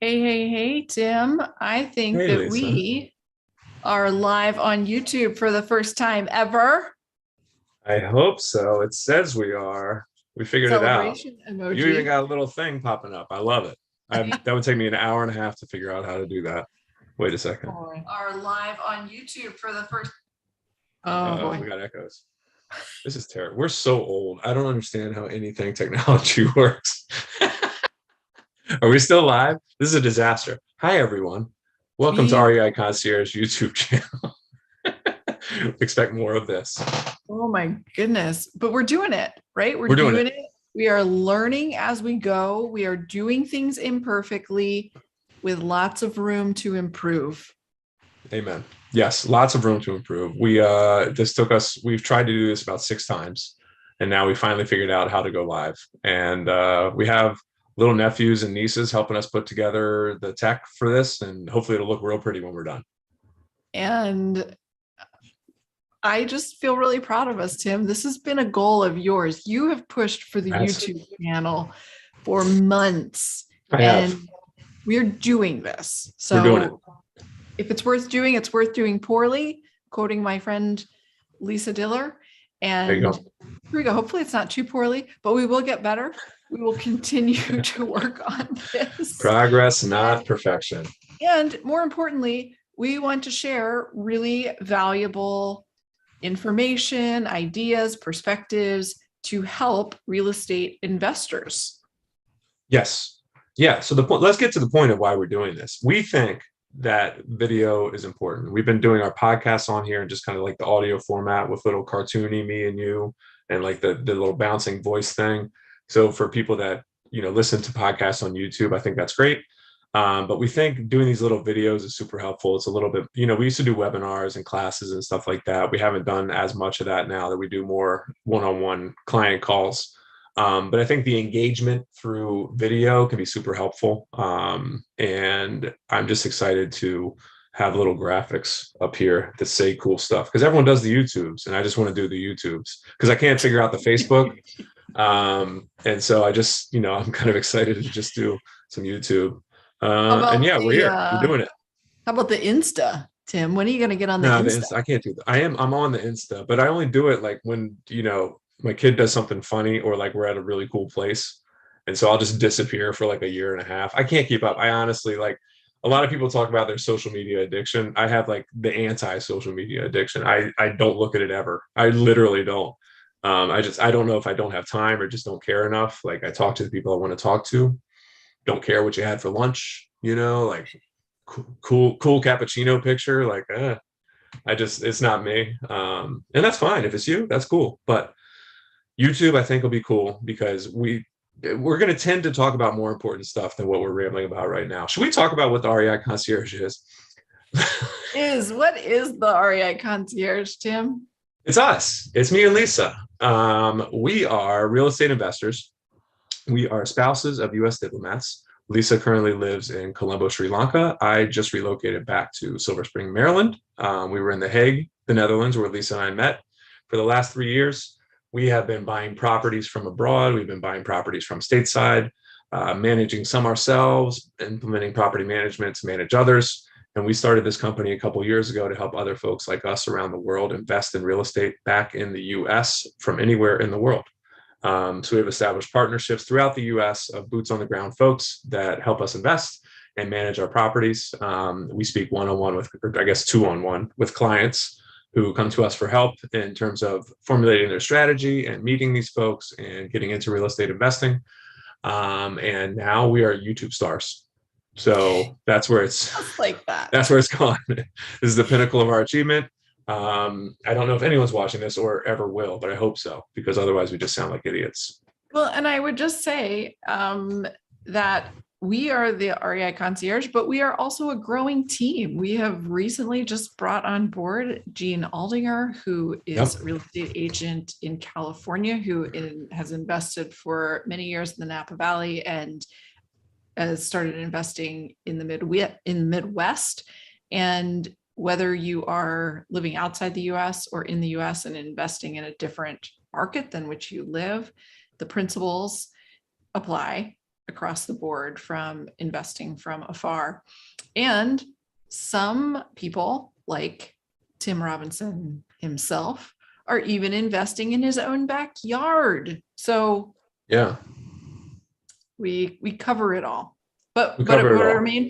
Hey, Tim. I think Hey, that Lisa. we are live on YouTube for the first time ever. I hope so. It says we are. We figured it out. Celebration You even emoji. got a little thing popping up. I love it. That would take me an hour and a half to figure out how to do that. Wait a second. Are live on YouTube for the first. Oh Uh-oh, boy. we got echoes. This is terrible. We're so old. I don't understand how anything technology works. Are we still live? This is a disaster. Hi, everyone. Welcome to We, REI Concierge YouTube channel. Expect more of this. oh my goodness. But we're doing it, right? We're We're doing it. doing it. We are learning as we go. We are doing things imperfectly with lots of room to improve. Amen. Yes, lots of room to improve. We've tried to do this about 6 times, and now we finally figured out how to go live. And we have little nephews and nieces helping us put together the tech for this, and hopefully it'll look real pretty when we're done. And I just feel really proud of us, Tim. This has been a goal of yours. You have pushed for the That's YouTube channel for months, I have. and we're doing this. We're doing it. So if it's worth doing, it's worth doing poorly, quoting my friend Lisa Diller. There you And go. here we go. Hopefully it's not too poorly, but we will get better. We will continue to work on this. Progress, not perfection. And more importantly, we want to share really valuable information, ideas, perspectives to help real estate investors. Yes. Yeah. So the point, let's get to the point of why we're doing this. We think that video is important. We've been doing our podcasts on here and just kind of like the audio format with little cartoony me and you and like the little bouncing voice thing. So for people that, listen to podcasts on YouTube, I think that's great. But we think doing these little videos is super helpful. It's a little bit, we used to do webinars and classes and stuff like that. We haven't done as much of that now that we do more one-on-one client calls. But I think the engagement through video can be super helpful. And I'm just excited to have little graphics up here that say cool stuff because everyone does the YouTubes and I just want to do the YouTubes because I can't figure out the Facebook. And so I just, I'm kind of excited to just do some YouTube. How And about yeah, we're the here. We're doing it. how about the Insta, Tim? When are you going to get on the No, the Insta? Insta, I can't do that. I'm on the Insta, but I only do it like when, my kid does something funny or like we're at a really cool place. And so I'll just disappear for like a year and a half. I can't keep up. I honestly like a lot of people talk about their social media addiction. I have like the anti-social media addiction. I don't look at it ever. I literally don't. I don't know if I don't have time or just don't care enough. Like I talk to the people I want to talk to. Don't care what you had for lunch, like cool cappuccino picture. Like, it's not me. And that's fine. If it's you, that's cool. But YouTube, I think will be cool because we're going to tend to talk about more important stuff than what we're rambling about right now. Should we talk about what the REI concierge is? What is the REI Concierge, Tim? It's us. It's me and Lisa. We are real estate investors. We are spouses of U.S. diplomats. Lisa currently lives in Colombo, Sri Lanka. I just relocated back to Silver Spring, Maryland. We were in The Hague, the Netherlands, where Lisa and I met. For the last 3 years, we have been buying properties from abroad. We've been buying properties from stateside, managing some ourselves, implementing property management to manage others. And we started this company a couple of years ago to help other folks like us around the world invest in real estate back in the US from anywhere in the world. So we have established partnerships throughout the US of boots on the ground folks that help us invest and manage our properties. We speak one-on-one with, or I guess two-on-one with clients who come to us for help in terms of formulating their strategy and meeting these folks and getting into real estate investing. And now we are YouTube stars. So Just like that. that's where it's gone. This is the pinnacle of our achievement. I don't know if anyone's watching this or ever will, but I hope so, because otherwise we just sound like idiots. Well, and I would just say that we are the REI Concierge, but we are also a growing team. We have recently just brought on board Jean Aldinger, who Yep. is a real estate agent in California, has invested for many years in the Napa Valley and has started investing in the Midwest. And whether you are living outside the US or in the US and investing in a different market than which you live, the principles apply across the board from investing from afar. And some people, like Tim Robinson himself, are even investing in his own backyard. So Yeah, we cover it all. But we cover it all. our main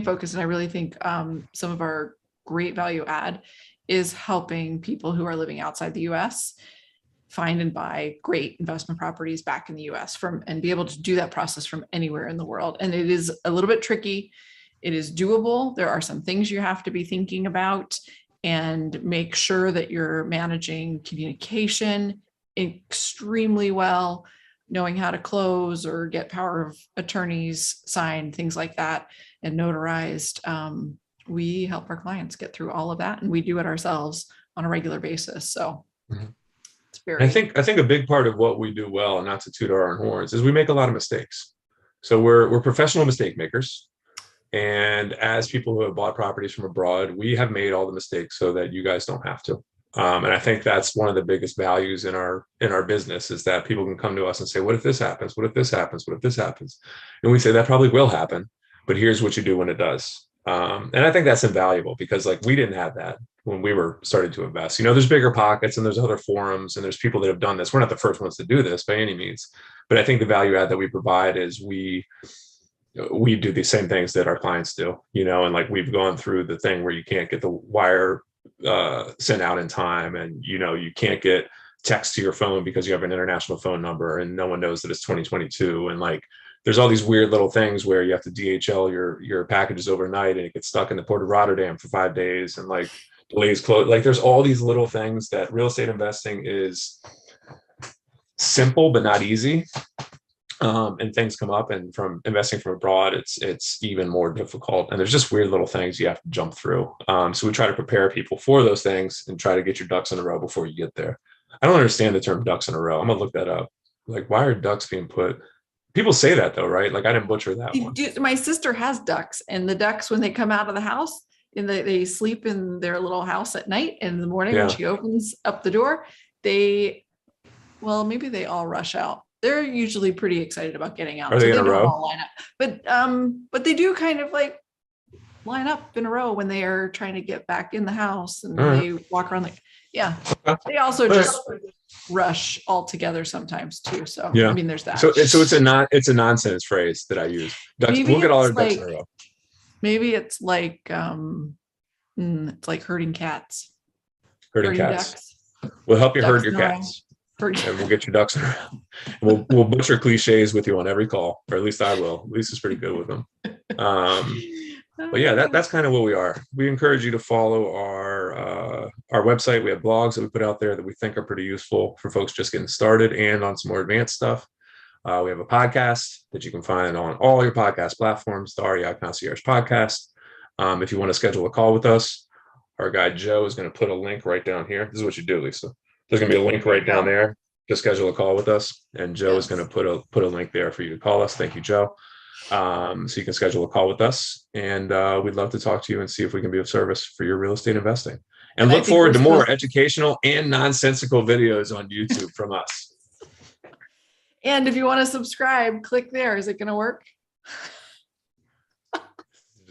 focus, and I really think some of our great value add is helping people who are living outside the US find and buy great investment properties back in the US and be able to do that process from anywhere in the world. And it is a little bit tricky. It is doable. There are some things you have to be thinking about, and make sure that you're managing communication extremely well, knowing how to close or get power of attorneys signed, things like that, and notarized. We help our clients get through all of that, and we do it ourselves on a regular basis. So it's very. I think a big part of what we do well, and not to toot our own horns, is we make a lot of mistakes. So we're professional mistake makers. And as people who have bought properties from abroad, we have made all the mistakes so that you guys don't have to. And I think that's one of the biggest values in our business, is that people can come to us and say, what if this happens? What if this happens? What if this happens? And we say, that probably will happen, but here's what you do when it does. And I think that's invaluable, because like, we didn't have that when we were starting to invest. You know, there's bigger pockets and there's other forums and there's people that have done this. We're not the first ones to do this by any means, but I think the value add that we provide is we do the same things that our clients do, you know, and like, we've gone through the thing where you can't get the wire sent out in time, and you know, you can't get text to your phone because you have an international phone number and no one knows that it's 2022. And like, there's all these weird little things where you have to DHL your packages overnight and it gets stuck in the port of Rotterdam for 5 days, and like, delays close. Like, there's all these little things that real estate investing is simple but not easy. And things come up, and from investing from abroad, it's even more difficult. And there's just weird little things you have to jump through. So we try to prepare people for those things and try to get your ducks in a row before you get there. I don't understand the term ducks in a row. I'm gonna look that up. Like, why are ducks being put? People say that though, right? Like, I didn't butcher that one. My sister has ducks, and the ducks, when they come out of the house, they sleep in their little house at night, and in the morning when she opens up the door, maybe they all rush out. They're usually pretty excited about getting out. Are they in a row? All line up. But they do kind of like line up in a row when they are trying to get back in the house, and they walk around they also just rush all together sometimes too. So I mean, there's that. So it's a nonsense phrase that I use. Ducks, we'll get all our ducks in a row. Maybe it's like it's like herding cats. Herding cats. Ducks. We'll help you herd your cats. And we'll get your ducks in a row. We'll butcher cliches with you on every call, or at least I will. Lisa's pretty good with them. But yeah, that's kind of what we are. We encourage you to follow our website. We have blogs that we put out there that we think are pretty useful for folks just getting started and on some more advanced stuff. We have a podcast that you can find on all your podcast platforms, the REI Concierge podcast. If you want to schedule a call with us, our guy Joe is going to put a link right down here. This is what you do, Lisa. There's going to be a link right down there to schedule a call with us. And Joe is going to put a link there for you to call us. Thank you, Joe. So you can schedule a call with us, and we'd love to talk to you and see if we can be of service for your real estate investing. And look forward to more educational and nonsensical videos on YouTube from us. And if you want to subscribe, click there. Is it going to work?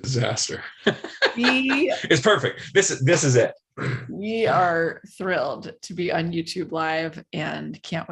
Disaster. It's perfect. This is it. We are thrilled to be on YouTube Live and can't wait